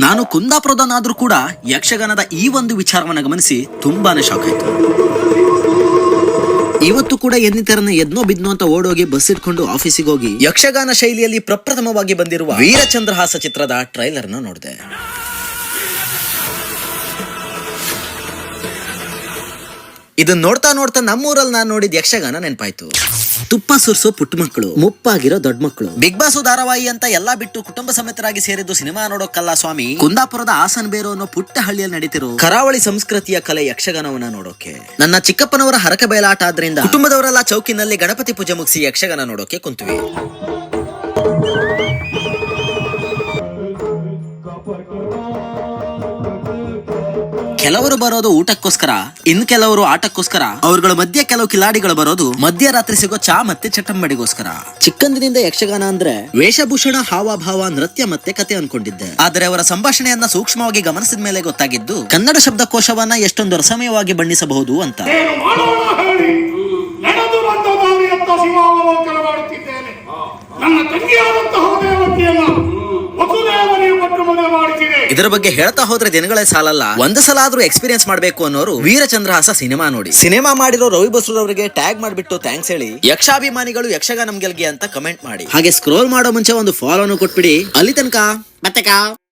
ನಾನು ಕುಂದಾಪುರದನಾದ್ರೂ ಕೂಡ ಯಕ್ಷಗಾನದ ಈ ಒಂದು ವಿಚಾರವನ್ನ ಗಮನಿಸಿ ತುಂಬಾನೇ ಶಾಕ್ ಆಯ್ತು. ಇವತ್ತು ಕೂಡ ಎನ್ನಿತರನ ಎದ್ನೋ ಬಿದ್ನೋ ಅಂತ ಓಡೋಗಿ ಬಸ್ ಇಟ್ಕೊಂಡು ಆಫೀಸಿಗೆ ಹೋಗಿ ಯಕ್ಷಗಾನ ಶೈಲಿಯಲ್ಲಿ ಪ್ರಪ್ರಥಮವಾಗಿ ಬಂದಿರುವ ವೀರಚಂದ್ರಹಾಸ ಚಿತ್ರದ ಟ್ರೈಲರ್ ನ ನೋಡಿದೆ. ಇದನ್ನ ನೋಡ್ತಾ ನೋಡ್ತಾ ನಮ್ಮೂರಲ್ಲಿ ನಾನು ನೋಡಿದ ಯಕ್ಷಗಾನ ನೆನಪಾಯ್ತು. ತುಪ್ಪ ಸುರ್ಸೋ ಪುಟ್ಟ ಮಕ್ಕಳು, ಮುಪ್ಪಾಗಿರೋ ದೊಡ್ಡ ಮಕ್ಕಳು, ಬಿಗ್ ಬಾಸ್ ಧಾರಾವಾಹಿ ಅಂತ ಎಲ್ಲಾ ಬಿಟ್ಟು ಕುಟುಂಬ ಸಮೇತರಾಗಿ ಸೇರಿದ್ದು ಸಿನಿಮಾ ನೋಡೋಕ್ಕಲ್ಲ ಸ್ವಾಮಿ, ಕುಂದಾಪುರದ ಹಾಸನ ಬೇರು ಅನ್ನೋ ಪುಟ್ಟ ಹಳ್ಳಿಯಲ್ಲಿ ನಡೀತಿರೋ ಕರಾವಳಿ ಸಂಸ್ಕೃತಿಯ ಕಲೆ ಯಕ್ಷಗಾನವನ್ನ ನೋಡೋಕೆ. ನನ್ನ ಚಿಕ್ಕಪ್ಪನವರ ಹರಕ ಬಯಲಾಟ ಆದ್ರಿಂದ ಕುಟುಂಬದವರೆಲ್ಲ ಚೌಕಿನಲ್ಲಿ ಗಣಪತಿ ಪೂಜೆ ಮುಗಿಸಿ ಯಕ್ಷಗಾನ ನೋಡೋಕೆ ಕುಂತ್ವಿ. ಕೆಲವರು ಬರೋದು ಊಟಕ್ಕೋಸ್ಕರ, ಇನ್ ಕೆಲವರು ಆಟಕ್ಕೋಸ್ಕರ, ಅವ್ರಗಳ ಮಧ್ಯೆ ಕೆಲವು ಕಿಲಾಡಿಗಳು ಬರೋದು ಮಧ್ಯರಾತ್ರಿ ಸಿಗೋ ಚಾ ಮತ್ತೆ ಚಟ್ಟಂಬಡಿಗೋಸ್ಕರ. ಚಿಕ್ಕಂದಿನಿಂದ ಯಕ್ಷಗಾನ ಅಂದ್ರೆ ವೇಷಭೂಷಣ, ಹಾವಭಾವ, ನೃತ್ಯ ಮತ್ತೆ ಕತೆ ಅನ್ಕೊಂಡಿದ್ದೆ. ಆದರೆ ಅವರ ಸಂಭಾಷಣೆಯನ್ನ ಸೂಕ್ಷ್ಮವಾಗಿ ಗಮನಿಸಿದ ಮೇಲೆ ಗೊತ್ತಾಗಿದ್ದು ಕನ್ನಡ ಶಬ್ದಕೋಶವನ್ನ ಎಷ್ಟೊಂದು ರಸಮಯವಾಗಿ ಬಣ್ಣಿಸಬಹುದು ಅಂತ. ಇದರ ಬಗ್ಗೆ ಹೇಳ್ತಾ ಹೋದ್ರೆ ದಿನಗಳೇ ಸಾಲಲ್ಲ. ಒಂದು ಸಲ ಆದ್ರೂ ಎಕ್ಸ್ಪೀರಿಯನ್ಸ್ ಮಾಡ್ಬೇಕು ಅನ್ನೋರು ವೀರಚಂದ್ರಹಾಸ ಸಿನಿಮಾ ನೋಡಿ. ಸಿನಿಮಾ ಮಾಡಿರೋ ರವಿ ಬಸ್ರೂರ್ ಅವರಿಗೆ ಟ್ಯಾಗ್ ಮಾಡ್ಬಿಟ್ಟು ಥ್ಯಾಂಕ್ಸ್ ಹೇಳಿ, ಯಕ್ಷಾಭಿಮಾನಿಗಳು ಯಕ್ಷಗಾನ ಗೆಲ್ಗೆ ಅಂತ ಕಮೆಂಟ್ ಮಾಡಿ, ಹಾಗೆ ಸ್ಕ್ರೋಲ್ ಮಾಡೋ ಮುಂಚೆ ಒಂದು ಫಾಲೋನು ಕೊಟ್ಬಿಡಿ. ಅಲ್ಲಿ ತನಕ ಮತ್ತೆ